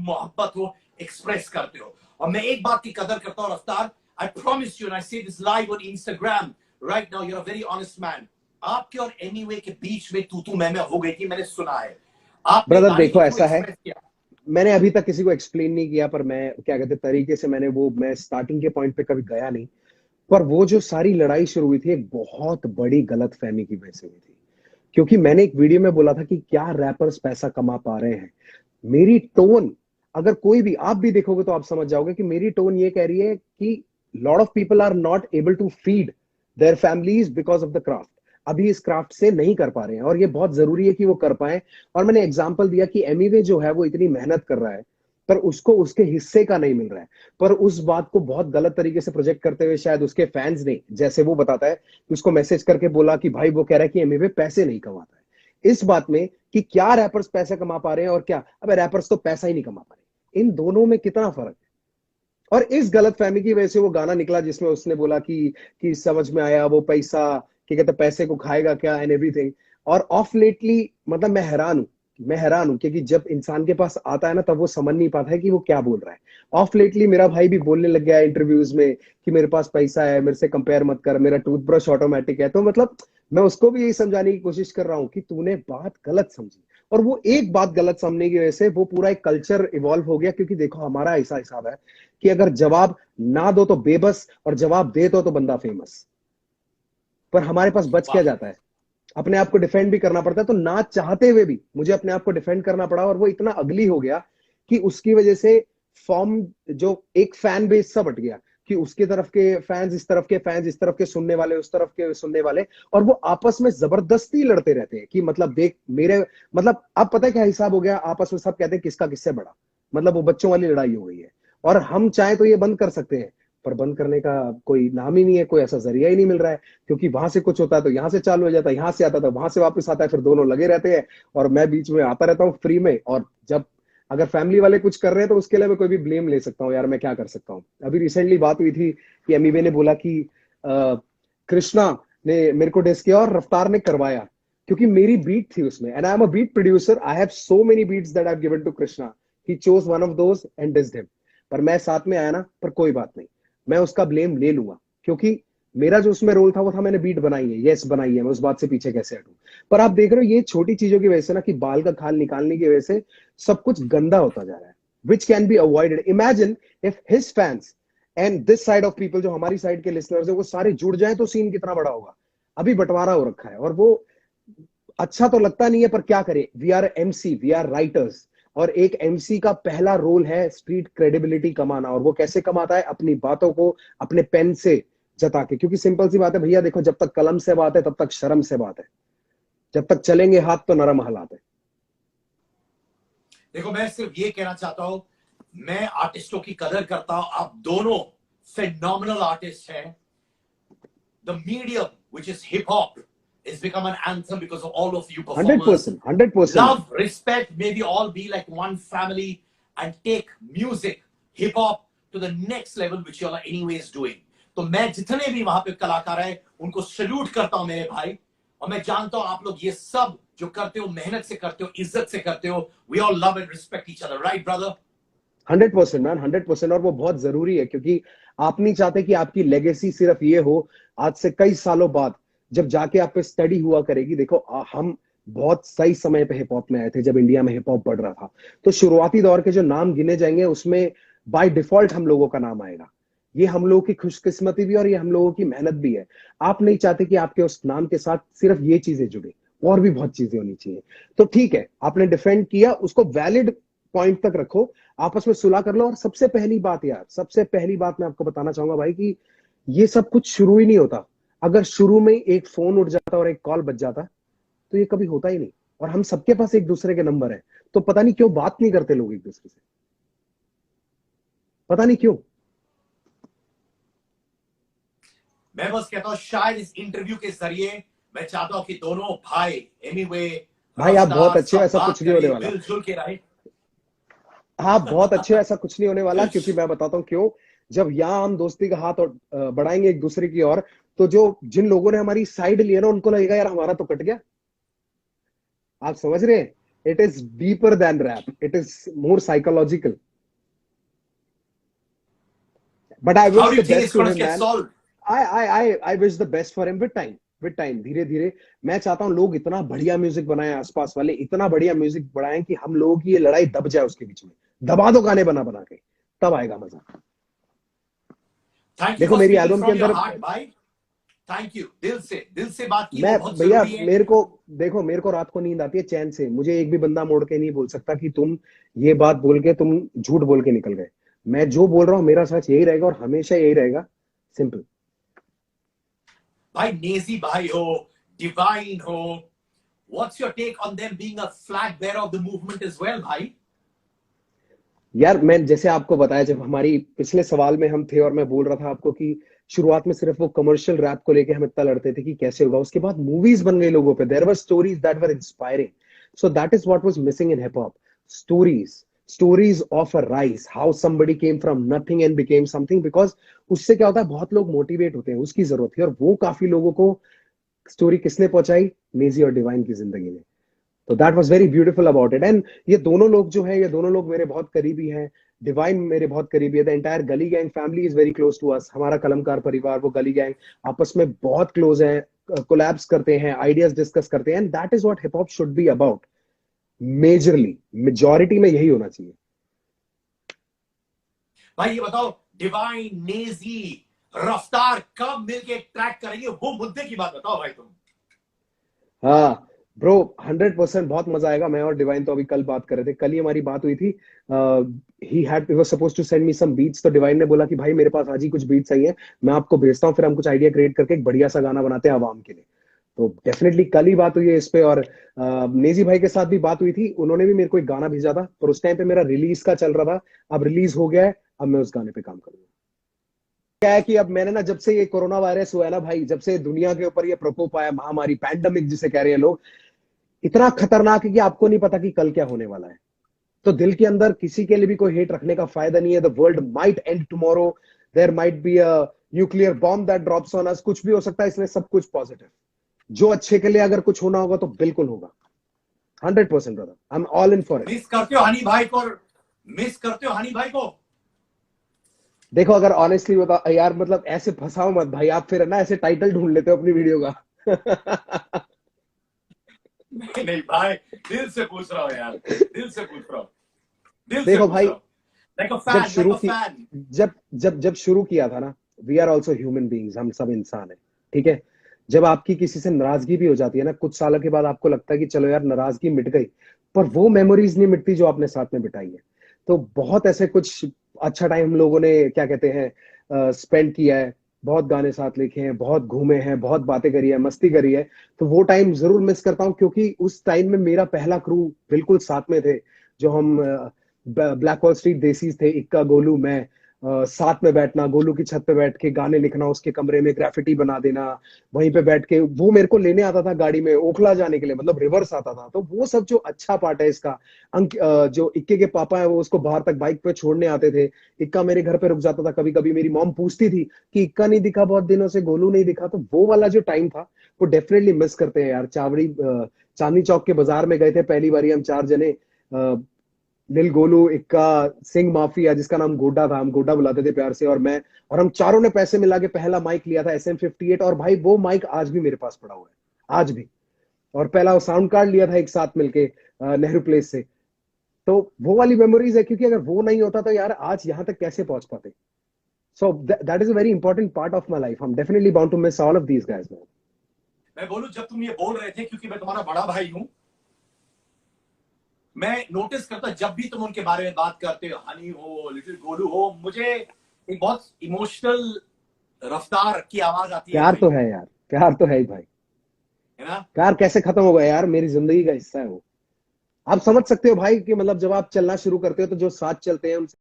मोहब्बत हो एक्सप्रेस करते हो। और मैं एक बात की कदर करता हूँ Raftaar, I promise you and I say this live on Instagram right now, you are a very honest man. आपके और एनीवे के बीच में तू मैं हो गई थी, मैंने सुना है। आपने ब्रदर गाने देखो के थ्रू ऐसा है, एक्सप्रेस किया। मैंने अभी तक किसी को एक्सप्लेन नहीं किया, पर मैं क्या कहते तरीके से मैंने वो, मैं स्टार्टिंग के पॉइंट पे कभी गया नहीं। पर वो जो सारी लड़ाई शुरू हुई थी एक बहुत बड़ी गलत फहमी की वजह से हुई थी। क्योंकि मैंने एक वीडियो में बोला था कि क्या रैपर्स पैसा कमा पा रहे हैं। मेरी टोन, अगर कोई भी आप भी देखोगे तो आप समझ जाओगे कि मेरी टोन ये कह रही है कि lot of people are not able to feed their families because of the craft. अभी इस क्राफ्ट से नहीं कर पा रहे हैं, और ये बहुत जरूरी है कि वो कर पाए। और मैंने एग्जाम्पल दिया कि एमीवे जो है वो इतनी मेहनत कर रहा है, पर उसको उसके हिस्से का नहीं मिल रहा है। पर उस बात को बहुत गलत तरीके से प्रोजेक्ट करते हुए शायद उसके फैंस ने, जैसे वो बताता है कि उसको मैसेज करके बोला कि भाई वो कह रहा है कि एमीवे पैसे नहीं कमाता है। इस बात में कि क्या रैपर्स पैसे कमा पा रहे हैं और क्या, अबे रैपर्स तो पैसा ही नहीं कमा पा रहे, इन दोनों में कितना फर्क है। और इस गलत फहमी की वजह से वो गाना निकला जिसमें उसने बोला कि समझ में आया वो पैसा, कि कहते पैसे को खाएगा क्या एंड एवरीथिंग। और ऑफ लेटली मतलब मैं हैरान हूं क्योंकि जब इंसान के पास आता है ना तब वो समझ नहीं पाता है कि वो क्या बोल रहा है। ऑफ लेटली मेरा भाई भी बोलने लग गया है इंटरव्यूज में कि मेरे पास पैसा है, मेरे से कंपेयर मत कर, मेरा टूथब्रश ऑटोमेटिक है। तो मतलब मैं उसको भी यही समझाने की कोशिश कर रहा हूँ कि तूने बात गलत समझी। और वो एक बात गलत समझने की वजह से वो पूरा एक कल्चर इवॉल्व हो गया। क्योंकि देखो हमारा ऐसा हिसाब है कि अगर जवाब ना दो तो बेबस, और जवाब दे तो बंदा फेमस। पर हमारे पास बच क्या जाता है, अपने आप को डिफेंड भी करना पड़ता है। तो ना चाहते हुए भी मुझे अपने आप को डिफेंड करना पड़ा, और वो इतना अगली हो गया कि उसकी वजह से फॉर्म जो एक फैन बेस सा बट गया कि उसके तरफ के फैंस, इस तरफ के फैंस, इस तरफ के सुनने वाले, उस तरफ के सुनने वाले, और वो आपस में जबरदस्ती लड़ते रहते हैं कि मतलब देख मेरे, मतलब अब पता है क्या हिसाब हो गया, आपस में सब कहते हैं किसका किससे बड़ा। मतलब वो बच्चों वाली लड़ाई हो गई है। और हम चाहे तो ये बंद कर सकते हैं, पर बंद करने का कोई नाम ही नहीं है, कोई ऐसा जरिया ही नहीं मिल रहा है। क्योंकि वहां से कुछ होता है तो यहाँ से चालू हो जाता है, यहाँ से आता था वहां से वापस आता है, फिर दोनों लगे रहते हैं और मैं बीच में आता रहता हूँ फ्री में। और जब अगर फैमिली वाले कुछ कर रहे हैं तो उसके लिए मैं कोई भी ब्लेम ले सकता हूँ, यार मैं क्या कर सकता हूँ। अभी रिसेंटली बात हुई थी कि एमीवे ने बोला कि कृष्णा ने मेरे को डिस किया और रफ्तार ने करवाया, क्योंकि मेरी बीट थी उसमें, and I am a beat producer, I have so many beats that I have given to Krishna, he chose one of those and dissed him. पर मैं साथ में आया ना, पर कोई बात नहीं, मैं उसका ब्लेम ले लूंगा, क्योंकि मेरा जो उसमें रोल था वो था मैंने बीट बनाई है, यस बनाई है, मैं उस बात से पीछे कैसे हटूं। पर आप देख रहे हो ये छोटी चीजों की वजह से ना, कि बाल का खाल निकालने की वजह से सब कुछ गंदा होता जा रहा है, which can be avoided. Imagine if his fans and this side of people, जो हमारी साइड के लिसनर्स है, वो सारे जुड़ जाए तो सीन कितना बड़ा होगा। अभी बंटवारा हो रखा है और वो अच्छा तो लगता नहीं है, पर क्या करें, we are MC, we are writers. और एक एमसी का पहला रोल है स्ट्रीट क्रेडिबिलिटी कमाना, और वो कैसे कमाता है, अपनी बातों को अपने पेन से जता के। क्योंकि सिंपल सी बात है भैया, देखो जब तक कलम से बात है तब तक शर्म से बात है, जब तक चलेंगे हाथ तो नरम हालात है। देखो मैं सिर्फ ये कहना चाहता हूं, मैं आर्टिस्टों की कदर करता हूं, आप दोनों फेनोमिनल आर्टिस्ट हैं। The medium which is hip hop has become an anthem because of all of you performers. 100%, 100%। Love, respect, may we all be like one family and take music, hip hop to the next level, which you all are anyways doing. तो मैं जितने भी वहां पे कलाकार हैं उनको salute करता हूं मेरे भाई, और मैं जानता हूं आप लोग ये सब जो करते हो मेहनत से करते हो, इज्जत से करते हो। We all love and respect each other, right brother? 100% man, 100%। और वो बहुत जरूरी है, क्योंकि आप नहीं चाहते कि आपकी लेगेसी सिर्फ ये हो आज से कई सालों बाद जब जाके आप पे स्टडी हुआ करेगी। देखो हम बहुत सही समय पे हिप हॉप में आए थे, जब इंडिया में हिप हॉप बढ़ रहा था। तो शुरुआती दौर के जो नाम गिने जाएंगे उसमें बाय डिफॉल्ट हम लोगों का नाम आएगा। ये हम लोगों की खुशकिस्मती भी और ये हम लोगों की मेहनत भी है। आप नहीं चाहते कि आपके उस नाम के साथ सिर्फ ये चीजें जुड़े, और भी बहुत चीजें होनी चाहिए। तो ठीक है, आपने डिफेंड किया, उसको वैलिड पॉइंट तक रखो, आपस में सुलह कर लो। और सबसे पहली बात यार, सबसे पहली बात मैं आपको बताना चाहूंगा भाई कि ये सब कुछ शुरू ही नहीं होता अगर शुरू में एक फोन उठ जाता और एक कॉल बज जाता, तो ये कभी होता ही नहीं। और हम सबके पास एक दूसरे के नंबर है, तो पता नहीं क्यों बात नहीं करते लोग एक दूसरे से, पता नहीं क्यों। मैं बस कहता हूं शायद इस इंटरव्यू के जरिए मैं चाहता हूं कि दोनों भाई एनीवे भाई आप बहुत अच्छे हो, सब ऐसा बात कुछ नहीं होने करें, वाला। मिलजुल के रहे। आप बहुत अच्छे हो, ऐसा कुछ नहीं होने वाला। क्योंकि मैं बताता हूँ क्यों, जब यहाँ हम दोस्ती का हाथ और बढ़ाएंगे एक दूसरे की ओर, तो जो जिन लोगों ने हमारी साइड लिया ना उनको लगेगा यार हमारा तो कट गया। आप समझ रहे हैं It is deeper than rap. It is more psychological. But I How wish do you the think best it's to going to him, get man. solved? I wish the best for him with time. With time, धीरे धीरे मैं चाहता हूँ लोग इतना बढ़िया music बनाएं, आसपास वाले इतना बढ़िया म्यूजिक बनाएं कि हम लोगों की ये लड़ाई दब जाए उसके बीच में। दबा दो गाने बना बना के, तब आएगा मजा। थैंक यू देखो फॉर मेरी स्पीकिंग एल्बम के फ्रॉम योर अंदर हार्ट भाई। थैंक यू, दिल से बात की, वो मैं बहुत भैया जरूरी है। मेरे को देखो, मेरे को रात को नींद आती है चैन से। मुझे एक भी बंदा मोड़ के नहीं बोल सकता कि तुम ये बात बोल के तुम झूठ बोल के निकल गए। मैं जो बोल रहा हूँ मेरा सच यही रहेगा और हमेशा यही रहेगा। सिंपल। भाई नेजी भाई हो, डिवाइन हो, what's your take on them being a flag bearer of the movement as well भाई? यार मैं जैसे आपको बताया, जब हमारी पिछले सवाल में हम थे और मैं बोल रहा था आपको कि शुरुआत में सिर्फ वो कमर्शियल रैप को लेके हम इतना लड़ते थे कि कैसे होगा, उसके बाद मूवीज बन गई लोगों पे। There were stories that were inspiring. So that is what was missing in hip hop. Stories of a rise, how somebody came from nothing and became something. Because उससे क्या होता है, बहुत लोग मोटिवेट होते हैं, उसकी जरूरत थी। और वो काफी लोगों को स्टोरी किसने पहुंचाई? नेजी और डिवाइन की जिंदगी में। तो that was very beautiful about it. And ये दोनों लोग जो है, ये दोनों लोग मेरे बहुत करीबी हैं। डिवाइन मेरे बहुत करीबी है। The entire Gully gang family is very close to us. हमारा कलमकार परिवार, वो गली गैंग आपस में बहुत क्लोज है, कोलैब्स करते हैं, आइडियाज डिस्कस करते हैं। And that is what hip hop should be about. Majorly majority में यही होना चाहिए। भाई ये बताओ, डिवाइन, नेजी, रफ्तार कब मिलके एक ट्रैक करेंगे, वो मुद्दे की बात बताओ भाई तुम। हाँ ब्रो, 100% बहुत मजा आएगा। मैं और डिवाइन तो अभी कल बात कर रहे थे, कल ही हमारी बात हुई थी। He was supposed to send me some beats. तो डिवाइन ने बोला कि भाई मेरे पास आज ही कुछ बीट्स आई हैं, मैं आपको भेजता हूँ, फिर हम कुछ आइडिया क्रिएट करके एक बढ़िया सा गाना बनाते हैं आवाम के लिए। तो डेफिनेटली कल ही बात हुई है इस पे। और नेजी भाई के साथ भी बात हुई थी, उन्होंने भी मेरे को एक गाना भेजा था, पर उस टाइम पे मेरा रिलीज का चल रहा था। अब रिलीज हो गया है, अब मैं उस गाने पे काम करूंगा। क्या है कि अब मैंने ना, जब से ये कोरोना वायरस हुआ है ना भाई, जब से दुनिया के ऊपर ये प्रकोप आया, महामारी, पैंडेमिक जिसे कह रहे हैं लोग, इतना खतरनाक है कि आपको नहीं पता कि कल क्या होने वाला है। तो दिल के अंदर किसी के लिए भी कोई हेट रखने का फायदा नहीं है। The world might end tomorrow, there might be a nuclear bomb that drops on us, कुछ भी हो सकता है। इसलिए सब कुछ पॉजिटिव, जो अच्छे के लिए अगर कुछ होना होगा तो बिल्कुल होगा। 100% brother, I am all in for it. Miss करते हो हनी भाई को? मिस करते हो हनी भाई को? देखो अगर ऑनेस्टली बता यार, मतलब ऐसे फंसाओ मत भाई आप, फिर ना ऐसे टाइटल ढूंढ लेते हो अपनी वीडियो का। नहीं नहीं भाई, दिल से पूछ रहा हूँ यार, दिल से पूछ रहा हूँ, दिल से देखो पूछ भाई, रहा हूँ। लाइक अ जब फैन, लाइक शुरू अ की फैन। जब शुरू किया था ना, we are also human beings, हम सब इंसान है, ठीक है। जब आपकी किसी से नाराजगी भी हो जाती है ना, कुछ सालों के बाद आपको लगता है कि चलो यार नाराजगी मिट गई, पर वो मेमोरीज नहीं मिटती जो आपने साथ में बिताई है। तो बहुत ऐसे कुछ अच्छा टाइम हम लोगों ने, क्या कहते हैं, स्पेंड किया है। बहुत गाने साथ लिखे हैं, बहुत घूमे हैं, बहुत बातें करी है, मस्ती करी है। तो वो टाइम जरूर मिस करता हूँ, क्योंकि उस टाइम में मेरा पहला क्रू बिल्कुल साथ में थे। जो हम ब्लैक वॉल स्ट्रीट देसीज थे, इक्का, गोलू, मैं, साथ में बैठना, गोलू की छत पे बैठ के गाने लिखना, उसके कमरे में ग्राफिटी बना देना, वहीं पे बैठ के वो मेरे को लेने आता था गाड़ी में ओखला जाने के लिए, मतलब रिवर्स आता था। तो वो सब जो अच्छा पार्ट है इसका। जो इक्के के पापा है वो उसको बाहर तक बाइक पे छोड़ने आते थे। इक्का मेरे घर पे रुक जाता था कभी कभी। मेरी मॉम पूछती थी कि इक्का नहीं दिखा बहुत दिनों से, गोलू नहीं दिखा। तो वो वाला जो टाइम था वो डेफिनेटली मिस करते हैं यार। चांदनी चौक के बाजार में गए थे पहली बारी हम 4 जने, लिल, गोलू, इक्का, सिंह माफिया जिसका नाम गोड्डा था, हम गोड्डा बुलाते थे प्यार से, और मैं। और हम चारों ने पैसे मिला के पहला माइक लिया था SM58। और भाई वो माइक आज भी मेरे पास पड़ा हुआ है, आज भी। और पहला साउंड कार्ड लिया था एक साथ मिलके नेहरू प्लेस से। तो वो वाली मेमोरीज है, क्योंकि अगर वो नहीं होता तो यार आज यहाँ तक कैसे पहुंच पाते। So that is a very important part of my life. I am definitely bound to miss all of these guys man. मैं बोलूं, जब तुम ये बोल रहे थे, क्योंकि मैं तुम्हारा बड़ा भाई हूं, मैं नोटिस करता जब भी तुम उनके बारे में बात करते हो, हनी हो, लिटिल गोलू हो, मुझे एक बहुत इमोशनल रफ्तार की आवाज आती है प्यार भाई, तो है यार, प्यार तो है ही भाई। है ना? प्यार कैसे खत्म होगा यार, मेरी जिंदगी का हिस्सा है वो। आप समझ सकते हो भाई कि मतलब जब आप चलना शुरू करते हो तो जो साथ चलते हैं उनसे